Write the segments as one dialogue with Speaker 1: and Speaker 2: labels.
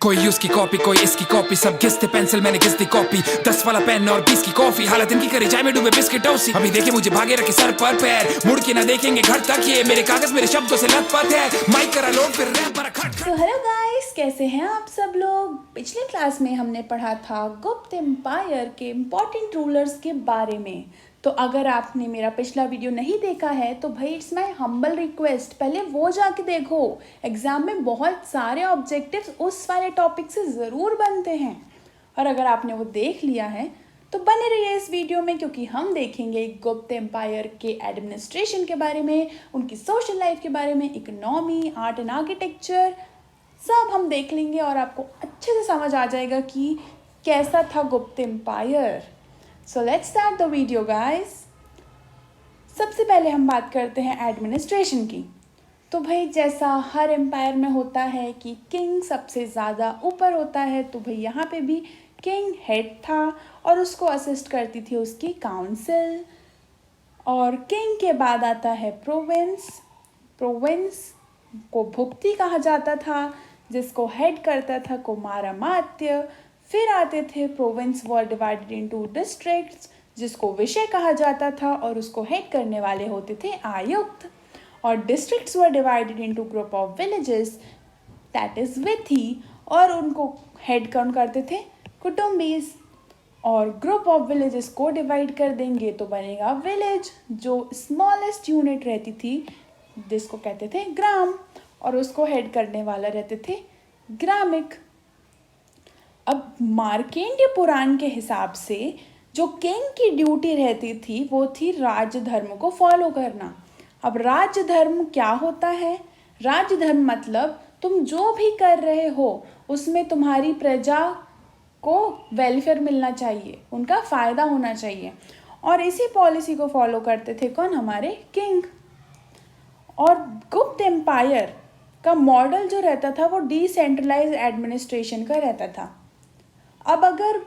Speaker 1: कोई उसकी कॉपी कोई इसकी कॉपी, सब घिसते पेंसिल मैंने घिस दी कॉपी। 10 वाला पेन और 20 की कॉफी, हालत इनकी करी चाय में डूबे बिस्किट टॉसी। अभी देखे मुझे भागे रखे सर पर पैर, मुड़ के ना देखेंगे घर तक, ये मेरे कागज मेरे शब्दों से लथपथ है। माइक करा लोड फिर रैप पर खट।
Speaker 2: तो हेलो गाइस, कैसे हैं आप सब लोग। पिछले क्लास में हमने पढ़ा था गुप्त एम्पायर के इम्पोर्टेंट रूलर्स के बारे में। तो अगर आपने मेरा पिछला वीडियो नहीं देखा है तो भाई इट्स माय हम्बल रिक्वेस्ट, पहले वो जाके देखो। एग्जाम में बहुत सारे ऑब्जेक्टिव्स उस वाले टॉपिक से ज़रूर बनते हैं। और अगर आपने वो देख लिया है तो बने रहिए इस वीडियो में, क्योंकि हम देखेंगे गुप्त एम्पायर के एडमिनिस्ट्रेशन के बारे में, उनकी सोशल लाइफ के बारे में, इकोनॉमी, आर्ट एंड आर्किटेक्चर, सब हम देख लेंगे और आपको अच्छे से समझ आ जाएगा कि कैसा था Gupta empire. So let's start the video guys. सबसे पहले हम बात करते हैं एडमिनिस्ट्रेशन की। तो भाई जैसा हर एम्पायर में होता है कि किंग सबसे ज़्यादा ऊपर होता है, तो भाई यहाँ पे भी किंग हेड था और उसको असिस्ट करती थी उसकी काउंसिल। और किंग के बाद आता है प्रोविंस। प्रोविंस को भुक्ति कहा जाता था, जिसको हेड करता था कुमारामात्य। फिर आते थे प्रोविंस वर डिवाइडेड इनटू डिस्ट्रिक्ट्स, जिसको विषय कहा जाता था और उसको हेड करने वाले होते थे आयुक्त। और districts were divided into group of villages, that is विथी, और उनको हेड कौन करते थे कुटुम्बीज। और ग्रुप ऑफ विलेजेस को डिवाइड कर देंगे तो बनेगा विलेज, जो स्मॉलेस्ट यूनिट रहती थी जिसको कहते थे ग्राम, और उसको हेड करने वाला रहते थे ग्रामिक। अब मार्कंडेय पुराण के हिसाब से जो किंग की ड्यूटी रहती थी वो थी राज्य धर्म को फॉलो करना। अब राज्य धर्म क्या होता है? राज्य धर्म मतलब तुम जो भी कर रहे हो उसमें तुम्हारी प्रजा को वेलफेयर मिलना चाहिए, उनका फ़ायदा होना चाहिए। और इसी पॉलिसी को फॉलो करते थे कौन? हमारे किंग। और गुप्त एम्पायर का मॉडल जो रहता था वो डिसेंट्रलाइज एडमिनिस्ट्रेशन का रहता था। अब अगर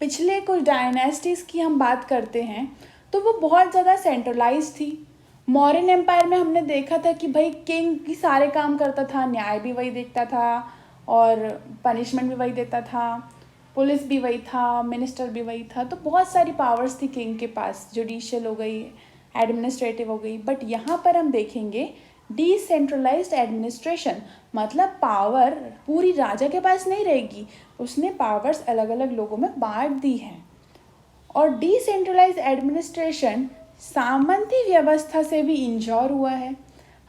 Speaker 2: पिछले कुछ डायनेस्टीज़ की हम बात करते हैं तो वो बहुत ज़्यादा सेंट्रलाइज थी। मौर्यन एम्पायर में हमने देखा था कि भाई किंग की सारे काम करता था, न्याय भी वही देखता था और पनिशमेंट भी वही देता था, पुलिस भी वही था, मिनिस्टर भी वही था। तो बहुत सारी पावर्स थी किंग के पास, जुडिशियल हो गई, एडमिनिस्ट्रेटिव हो गई। बट यहाँ पर हम देखेंगे डिसेंट्रलाइज्ड एडमिनिस्ट्रेशन, मतलब पावर पूरी राजा के पास नहीं रहेगी, उसने पावर्स अलग अलग लोगों में बांट दी हैं। और डिसेंट्रलाइज्ड एडमिनिस्ट्रेशन सामंती व्यवस्था से भी इंजॉर हुआ है।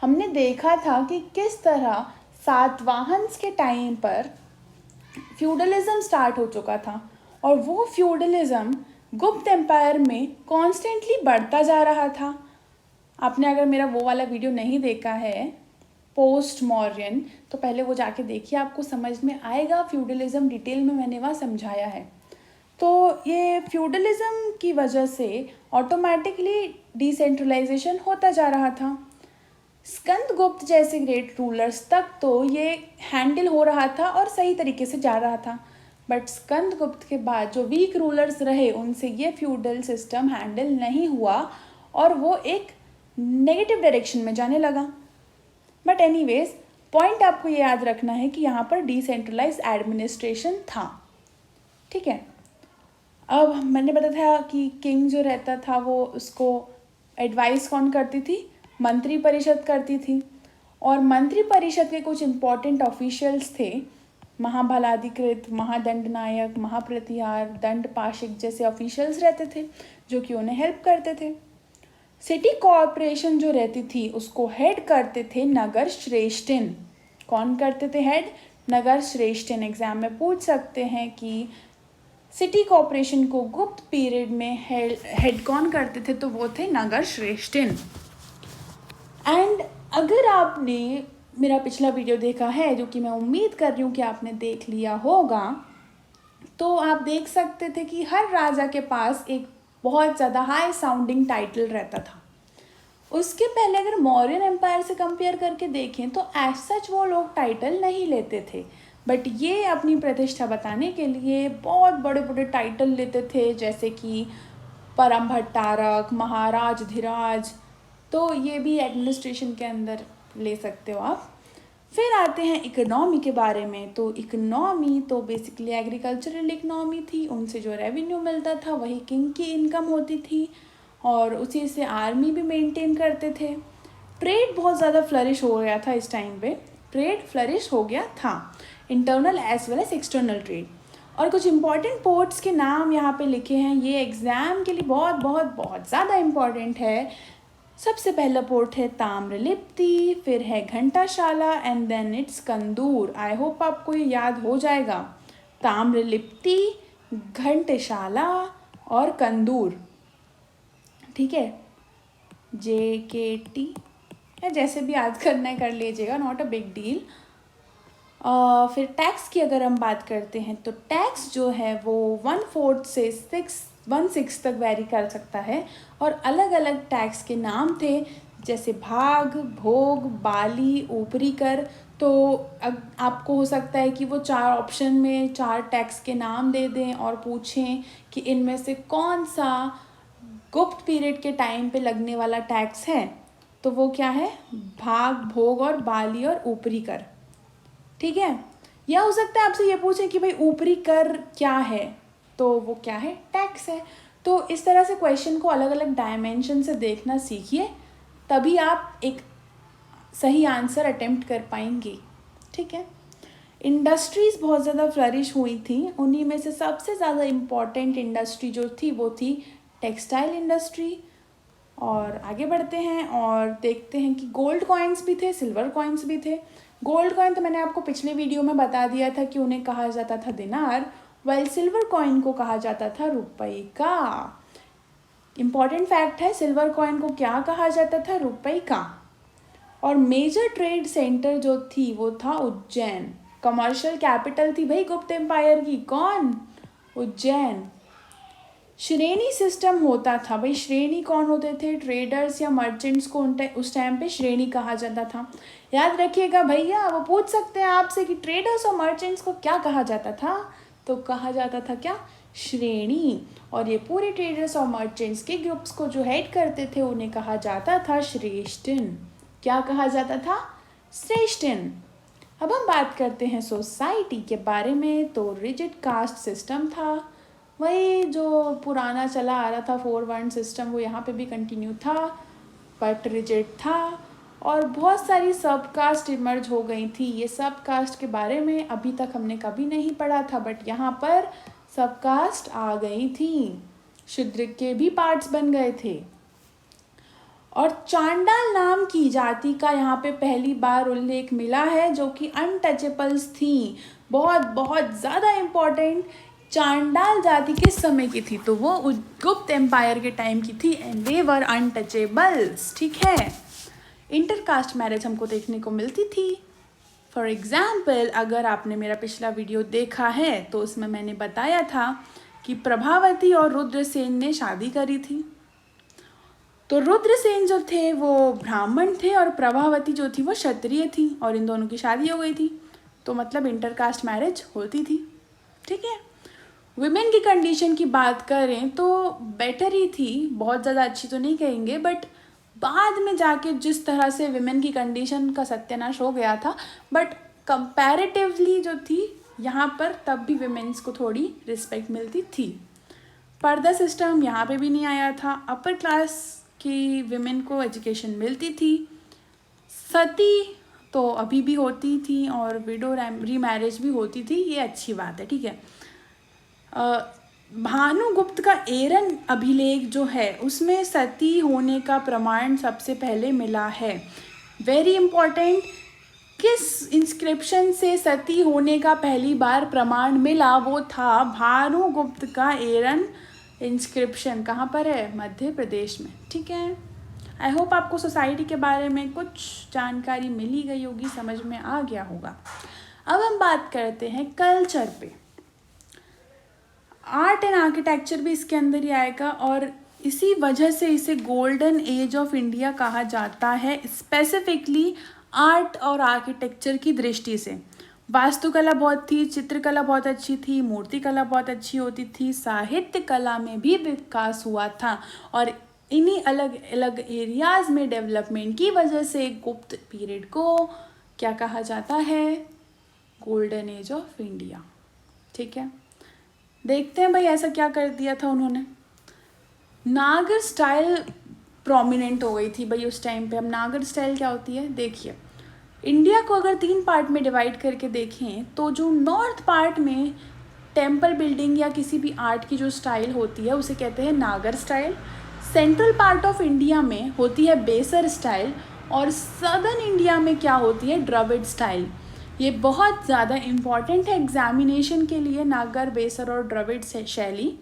Speaker 2: हमने देखा था कि किस तरह सातवाहन्स के टाइम पर फ्यूडलिज्म स्टार्ट हो चुका था और वो फ्यूडलिज्म गुप्त एम्पायर में कॉन्स्टेंटली बढ़ता जा रहा था। आपने अगर मेरा वो वाला वीडियो नहीं देखा है पोस्ट मौर्यन, तो पहले वो जाके देखिए, आपको समझ में आएगा। फ्यूडलिज्म डिटेल में मैंने वहाँ समझाया है। तो ये फ्यूडलिज्म की वजह से ऑटोमेटिकली डिसेंट्रलाइजेशन होता जा रहा था। स्कंदगुप्त जैसे ग्रेट रूलर्स तक तो ये हैंडल हो रहा था और सही तरीके से जा रहा था। बट स्कंदगुप्त के बाद जो वीक रूलर्स रहे उनसे ये फ्यूडल सिस्टम हैंडल नहीं हुआ और वो एक नेगेटिव डायरेक्शन में जाने लगा। बट एनीवेज, पॉइंट आपको ये याद रखना है कि यहाँ पर डिसेंट्रलाइज एडमिनिस्ट्रेशन था। ठीक है। अब मैंने बताया कि किंग जो रहता था वो उसको एडवाइस कौन करती थी? मंत्री परिषद करती थी। और मंत्री परिषद के कुछ इम्पोर्टेंट ऑफिशियल्स थे, महाबलाधिकृत, महादंडनायक, महाप्रतिहार, दंड पाशिक जैसे ऑफिशियल्स रहते थे जो कि उन्हें हेल्प करते थे। सिटी कॉरपोरेशन जो रहती थी उसको हेड करते थे नगर श्रेष्ठिन। कौन करते थे हेड? नगर श्रेष्ठिन। एग्जाम में पूछ सकते हैं कि सिटी कॉरपोरेशन को गुप्त पीरियड में हेड कौन करते थे, तो वो थे नगर श्रेष्ठिन। एंड अगर आपने मेरा पिछला वीडियो देखा है, जो कि मैं उम्मीद कर रही हूँ कि आपने देख लिया होगा, तो आप देख सकते थे कि हर राजा के पास एक बहुत ज़्यादा हाई साउंडिंग टाइटल रहता था। उसके पहले अगर मौर्यन एम्पायर से कंपेयर करके देखें तो एज सच वो लोग टाइटल नहीं लेते थे, बट ये अपनी प्रतिष्ठा बताने के लिए बहुत बड़े बड़े टाइटल लेते थे, जैसे कि परम भट्टारक, महाराज धीराज। तो ये भी एडमिनिस्ट्रेशन के अंदर ले सकते हो आप। फिर आते हैं इकोनॉमी के बारे में। तो इकोनॉमी तो बेसिकली एग्रीकल्चरल इकोनॉमी थी, उनसे जो रेवेन्यू मिलता था वही किंग की इनकम होती थी और उसी से आर्मी भी मेंटेन करते थे। ट्रेड बहुत ज़्यादा फ्लरिश हो गया था इस टाइम पे, ट्रेड फ्लरिश हो गया था, internal as well as external trade. और कुछ इंपॉर्टेंट पोर्ट्स के नाम यहाँ पे लिखे हैं, ये एग्ज़ाम के लिए बहुत बहुत बहुत ज़्यादा इम्पॉर्टेंट है। सबसे पहला पोर्ट है ताम्रलिप्ति, फिर है Ghantasala and then it's Kandur. I hope आपको ये याद हो जाएगा, ताम्रलिप्ति, घंटाशाला और कंदूर। ठीक है, JKT या जैसे भी याद करना है कर लीजिएगा, नॉट अ बिग डील। फिर टैक्स की अगर हम बात करते हैं तो टैक्स जो है वो 1/4 से 1/6 तक वेरी कर सकता है और अलग अलग टैक्स के नाम थे जैसे भाग, भोग, बाली, ऊपरी कर। तो आपको हो सकता है कि वो 4 ऑप्शन में 4 टैक्स के नाम दे दें और पूछें कि इनमें से कौन सा गुप्त पीरियड के टाइम पे लगने वाला टैक्स है, तो वो क्या है, भाग, भोग और बाली और ऊपरी कर। ठीक है, या हो सकता है आपसे ये पूछें कि भाई ऊपरी कर क्या है, तो वो क्या है, टैक्स है। तो इस तरह से क्वेश्चन को अलग अलग डायमेंशन से देखना सीखिए, तभी आप एक सही आंसर अटेम्प्ट कर पाएंगे। ठीक है, इंडस्ट्रीज़ बहुत ज़्यादा फ्लरिश हुई थी, उन्हीं में से सबसे ज़्यादा इम्पॉर्टेंट इंडस्ट्री जो थी वो थी टेक्सटाइल इंडस्ट्री। और आगे बढ़ते हैं और देखते हैं कि गोल्ड कॉइन्स भी थे, सिल्वर कॉइन्स भी थे। गोल्ड कॉइन तो मैंने आपको पिछले वीडियो में बता दिया था कि उन्हें कहा जाता था दिनार, वाइल सिल्वर कॉइन को कहा जाता था रुपये का। इम्पॉर्टेंट फैक्ट है, सिल्वर कॉइन को क्या कहा जाता था, रुपये का। और मेजर ट्रेड सेंटर जो थी वो था उज्जैन, कमर्शियल कैपिटल थी भाई गुप्त एम्पायर की, कौन, उज्जैन। श्रेणी सिस्टम होता था भाई, श्रेणी कौन होते थे, ट्रेडर्स या मर्चेंट्स को उस टाइम पे श्रेणी कहा जाता था। याद रखिएगा भैया, वो पूछ सकते हैं आपसे कि ट्रेडर्स और मर्चेंट्स को क्या कहा जाता था, तो कहा जाता था क्या, श्रेणी। और ये पूरे ट्रेडर्स और मर्चेंट्स के ग्रुप्स को जो हेड करते थे उन्हें कहा जाता था श्रेष्ठन। क्या कहा जाता था, श्रेष्ठन। अब हम बात करते हैं सोसाइटी के बारे में। तो रिजिड कास्ट सिस्टम था, वही जो पुराना चला आ रहा था 4 वर्ण सिस्टम, वो यहाँ पे भी कंटिन्यू था बट रिजिड था। और बहुत सारी सब कास्ट इमर्ज हो गई थी। ये सब कास्ट के बारे में अभी तक हमने कभी नहीं पढ़ा था, बट यहाँ पर सब कास्ट आ गई थी, शूद्र के भी पार्ट्स बन गए थे। और चांडाल नाम की जाति का यहाँ पे पहली बार उल्लेख मिला है, जो कि अनटचेबल्स थी, बहुत बहुत ज़्यादा इम्पॉर्टेंट। चांडाल जाति किस समय की थी, तो वो गुप्त एम्पायर के टाइम की थी एंड दे वर अनटचेबल्स। ठीक है, इंटरकास्ट मैरिज हमको देखने को मिलती थी। फॉर एग्जाम्पल, अगर आपने मेरा पिछला वीडियो देखा है तो उसमें मैंने बताया था कि प्रभावती और रुद्रसेन ने शादी करी थी। तो रुद्रसेन जो थे वो ब्राह्मण थे और प्रभावती जो थी वो क्षत्रिय थी, और इन दोनों की शादी हो गई थी, तो मतलब इंटरकास्ट मैरिज होती थी। ठीक है, विमेन की कंडीशन की बात करें तो बेटर ही थी, बहुत ज़्यादा अच्छी तो नहीं कहेंगे, बट बाद में जाके जिस तरह से विमेन की कंडीशन का सत्यानाश हो गया था, बट कंपैरेटिवली जो थी यहाँ पर तब भी विमेन्स को थोड़ी रिस्पेक्ट मिलती थी। पर्दा सिस्टम यहाँ पे भी नहीं आया था, अपर क्लास की विमेन को एजुकेशन मिलती थी। सती तो अभी भी होती थी और विडो रीमैरिज भी होती थी, ये अच्छी बात है। ठीक है, भानुगुप्त का एरन अभिलेख जो है उसमें सती होने का प्रमाण सबसे पहले मिला है। वेरी इम्पॉर्टेंट, किस इंस्क्रिप्शन से सती होने का पहली बार प्रमाण मिला, वो था भानुगुप्त का एरन इंस्क्रिप्शन। कहाँ पर है, मध्य प्रदेश में। ठीक है, आई होप आपको सोसाइटी के बारे में कुछ जानकारी मिली गई होगी, समझ में आ गया होगा। अब हम बात करते हैं कल्चर पे। आर्ट एंड आर्किटेक्चर भी इसके अंदर ही आएगा और इसी वजह से इसे गोल्डन एज ऑफ इंडिया कहा जाता है, स्पेसिफिकली आर्ट और आर्किटेक्चर की दृष्टि से। वास्तुकला बहुत थी, चित्रकला बहुत अच्छी थी, मूर्तिकला बहुत अच्छी होती थी, साहित्य कला में भी विकास हुआ था, और इन्हीं अलग अलग एरियाज़ में डेवलपमेंट की वजह से गुप्त पीरियड को क्या कहा जाता है, गोल्डन एज ऑफ इंडिया। ठीक है, देखते हैं भाई ऐसा क्या कर दिया था उन्होंने। नागर स्टाइल प्रोमिनेंट हो गई थी भाई उस टाइम पे। अब नागर स्टाइल क्या होती है, देखिए इंडिया को अगर 3 पार्ट में डिवाइड करके देखें तो जो नॉर्थ पार्ट में टेम्पल बिल्डिंग या किसी भी आर्ट की जो स्टाइल होती है उसे कहते हैं नागर style. Central part of India में होती है बेसर स्टाइल, और सदर्न इंडिया में क्या होती है, द्रविड़ स्टाइल। ये बहुत ज़्यादा इम्पॉर्टेंट है एग्जामिनेशन के लिए, नागर, बेसर और द्रविड़ शैली।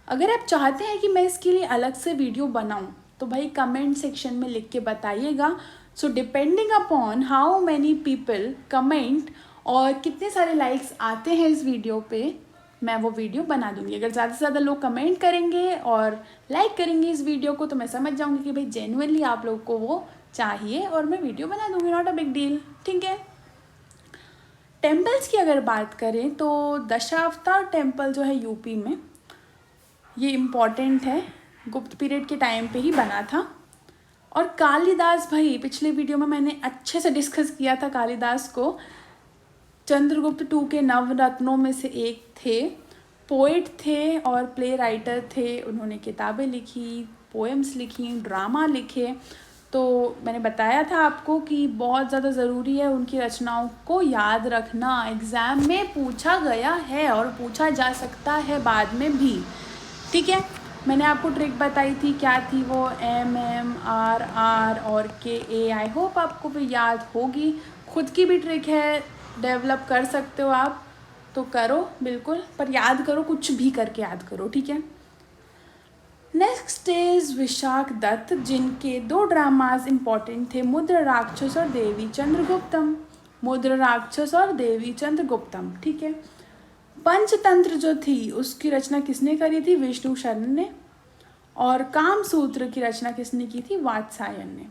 Speaker 2: अगर आप चाहते हैं कि मैं इसके लिए अलग से वीडियो बनाऊं तो भाई कमेंट सेक्शन में लिख के बताइएगा। So depending upon how many people comment और कितने सारे लाइक्स आते हैं इस वीडियो पे, मैं वो वीडियो बना दूंगी। अगर ज़्यादा से ज़्यादा लोग कमेंट करेंगे और लाइक करेंगे इस वीडियो को तो मैं समझ जाऊंगी कि भाई जेन्युइनली आप लोग को वो चाहिए और मैं वीडियो बना दूंगी, नॉट अ बिग डील। ठीक है, टेम्पल्स की अगर बात करें तो दशावतार टेम्पल जो है यूपी में, ये इम्पॉर्टेंट है, गुप्त पीरियड के टाइम पे ही बना था। और कालिदास भाई, पिछले वीडियो में मैंने अच्छे से डिस्कस किया था कालिदास को, चंद्रगुप्त टू के नवरत्नों में से एक थे, पोइट थे और प्ले राइटर थे। उन्होंने किताबें लिखी, पोएम्स लिखी, ड्रामा लिखे। तो मैंने बताया था आपको कि बहुत ज़्यादा ज़रूरी है उनकी रचनाओं को याद रखना, एग्ज़ाम में पूछा गया है और पूछा जा सकता है बाद में भी। ठीक है, मैंने आपको ट्रिक बताई थी, क्या थी वो, MMRR और KA। आई होप आपको भी याद होगी। खुद की भी ट्रिक है, डेवलप कर सकते हो आप तो करो बिल्कुल, पर याद करो, कुछ भी करके याद करो। ठीक है, नेक्स्ट इज विशाख दत्त, जिनके 2 ड्रामाज इम्पॉर्टेंट थे, मुद्र राक्षस और देवी चंद्रगुप्तम। मुद्र राक्षस और देवी चंद्रगुप्तम। ठीक है, पंचतंत्र जो थी उसकी रचना किसने करी थी, विष्णु शरण ने। और कामसूत्र की रचना किसने की थी, वात्सायन ने।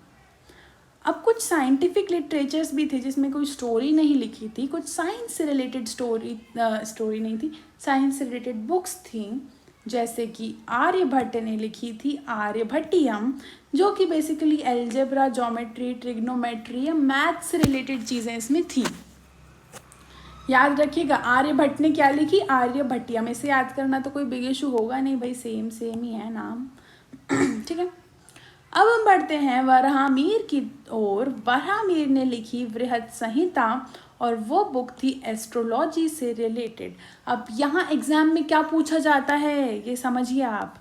Speaker 2: अब कुछ साइंटिफिक लिटरेचर्स भी थे जिसमें कोई स्टोरी नहीं लिखी थी, कुछ साइंस से रिलेटेड स्टोरी नहीं थी, साइंस से रिलेटेड बुक्स थी, जैसे कि आर्यभट्ट ने लिखी थी आर्यभट्टियम, जो कि बेसिकली एल्जेब्रा, ज्योमेट्री, ट्रिग्नोमेट्री या मैथ से रिलेटेड चीज़ें इसमें थी। याद रखिएगा, आर्यभट्ट ने क्या लिखी, आर्यभट्टियम। इसे याद करना तो कोई बिग इशू होगा नहीं भाई, सेम सेम ही है नाम। ठीक है, अब हम बढ़ते हैं वराहमिहिर की ओर। वराहमिहिर ने लिखी बृहद संहिता और वो बुक थी एस्ट्रोलॉजी से रिलेटेड। अब यहाँ एग्जाम में क्या पूछा जाता है ये समझिए आप।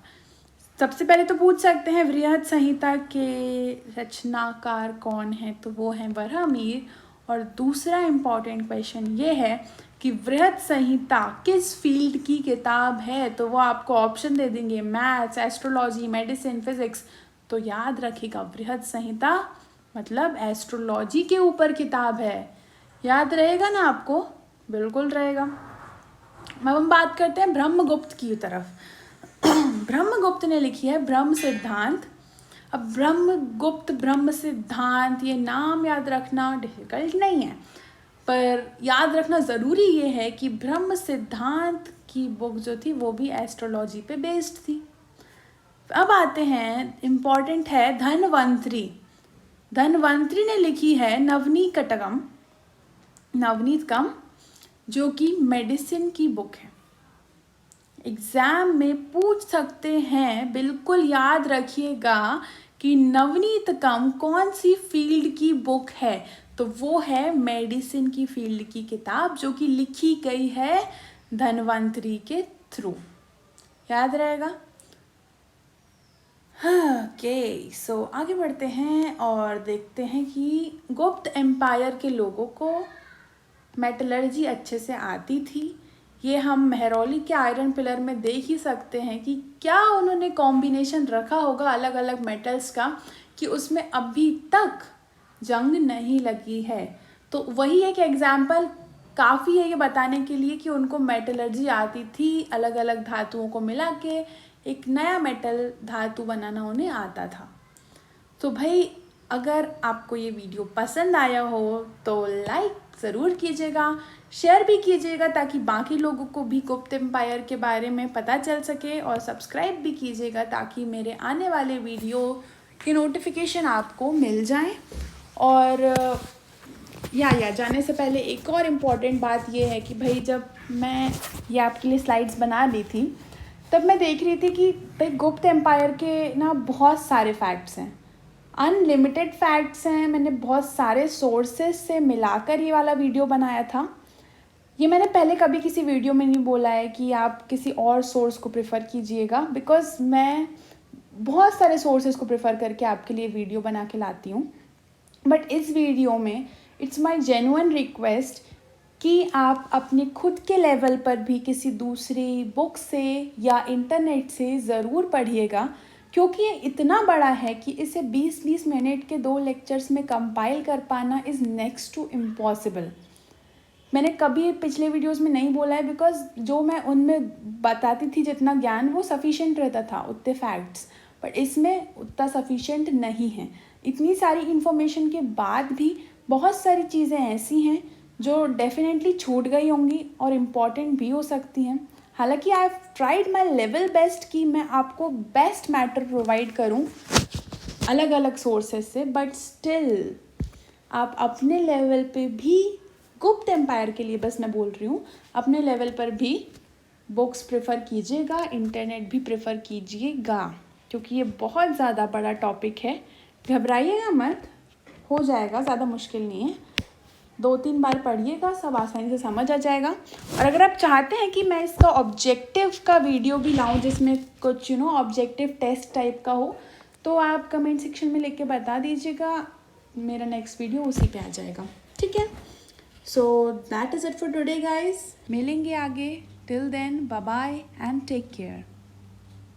Speaker 2: सबसे पहले तो पूछ सकते हैं बृहद संहिता के रचनाकार कौन है, तो वो है वराहमिहिर। और दूसरा इम्पॉर्टेंट क्वेश्चन ये है कि बृहद संहिता किस फील्ड की किताब है, तो वो आपको ऑप्शन दे देंगे, मैथ्स, एस्ट्रोलॉजी, मेडिसिन, फिजिक्स। तो याद रखिएगा बृहद संहिता मतलब एस्ट्रोलॉजी के ऊपर किताब है। याद रहेगा ना आपको, बिल्कुल रहेगा। अब हम बात करते हैं ब्रह्मगुप्त की तरफ। ब्रह्मगुप्त ने लिखी है ब्रह्म सिद्धांत। अब ब्रह्मगुप्त, ब्रह्म सिद्धांत, ये नाम याद रखना डिफिकल्ट नहीं है, पर याद रखना ज़रूरी ये है कि ब्रह्म सिद्धांत की बुक जो थी वो भी एस्ट्रोलॉजी पे बेस्ड थी। अब आते हैं, इम्पॉर्टेंट है धनवंतरी। धनवंतरी ने लिखी है नवनीतकम, जो कि मेडिसिन की बुक है। एग्जाम में पूछ सकते हैं, बिल्कुल याद रखिएगा कि नवनीतकम कौन सी फील्ड की बुक है, तो वो है मेडिसिन की फील्ड की किताब, जो कि लिखी गई है धनवंतरी के थ्रू। याद रहेगा। ओके, सो आगे बढ़ते हैं और देखते हैं कि गुप्त एम्पायर के लोगों को मेटलर्जी अच्छे से आती थी। ये हम मेहरौली के आयरन पिलर में देख ही सकते हैं कि क्या उन्होंने कॉम्बिनेशन रखा होगा अलग अलग मेटल्स का कि उसमें अभी तक जंग नहीं लगी है। तो वही एक एग्जाम्पल काफ़ी है ये बताने के लिए कि उनको मेटलर्जी आती थी, अलग अलग धातुओं को मिला के एक नया मेटल धातु बनाना उन्हें आता था। तो भाई अगर आपको ये वीडियो पसंद आया हो तो लाइक ज़रूर कीजिएगा, शेयर भी कीजिएगा ताकि बाकी लोगों को भी गुप्त एम्पायर के बारे में पता चल सके, और सब्सक्राइब भी कीजिएगा ताकि मेरे आने वाले वीडियो की नोटिफिकेशन आपको मिल जाए। और या जाने से पहले एक और इम्पॉर्टेंट बात ये है कि भाई जब मैं ये आपके लिए स्लाइड्स बना रही थी तब मैं देख रही थी कि भाई गुप्त एम्पायर के ना बहुत सारे फैक्ट्स हैं, अनलिमिटेड फैक्ट्स हैं। मैंने बहुत सारे सोर्सेस से मिलाकर ये वाला वीडियो बनाया था। ये मैंने पहले कभी किसी वीडियो में नहीं बोला है कि आप किसी और सोर्स को प्रेफर कीजिएगा, बिकॉज़ मैं बहुत सारे सोर्सेज को प्रेफर करके आपके लिए वीडियो बना के लाती हूँ। बट इस वीडियो में इट्स माय जेन्युइन रिक्वेस्ट कि आप अपने खुद के लेवल पर भी किसी दूसरी बुक से या इंटरनेट से ज़रूर पढ़िएगा, क्योंकि ये इतना बड़ा है कि इसे 20-20 मिनट के 2 लेक्चर्स में कंपाइल कर पाना इज़ नेक्स्ट टू इम्पॉसिबल। मैंने कभी पिछले वीडियोस में नहीं बोला है, बिकॉज जो मैं उनमें बताती थी जितना ज्ञान वो सफिशेंट रहता था, उतने फैक्ट्स, बट इसमें उतना सफिशेंट नहीं है। इतनी सारी इन्फॉर्मेशन के बाद भी बहुत सारी चीज़ें ऐसी हैं जो डेफिनेटली छूट गई होंगी और इम्पॉर्टेंट भी हो सकती हैं। हालांकि I have tried my level best कि मैं आपको बेस्ट मैटर प्रोवाइड करूं अलग अलग सोर्सेज से, बट स्टिल आप अपने लेवल पे भी गुप्त एम्पायर के लिए बस मैं बोल रही हूँ, अपने लेवल पर भी बुक्स प्रेफर कीजिएगा, इंटरनेट भी प्रेफर कीजिएगा, क्योंकि ये बहुत ज़्यादा बड़ा टॉपिक है। घबराइएगा मत, हो जाएगा, ज़्यादा मुश्किल नहीं है। 2-3 बार पढ़िएगा, सब आसानी से समझ आ जाएगा। और अगर आप चाहते हैं कि मैं इसका ऑब्जेक्टिव का वीडियो भी लाऊं जिसमें कुछ ऑब्जेक्टिव टेस्ट टाइप का हो, तो आप कमेंट सेक्शन में लिख के बता दीजिएगा, मेरा नेक्स्ट वीडियो उसी पे आ जाएगा। ठीक है, so that is it for today guys. मिलेंगे आगे, till then bye bye and take care.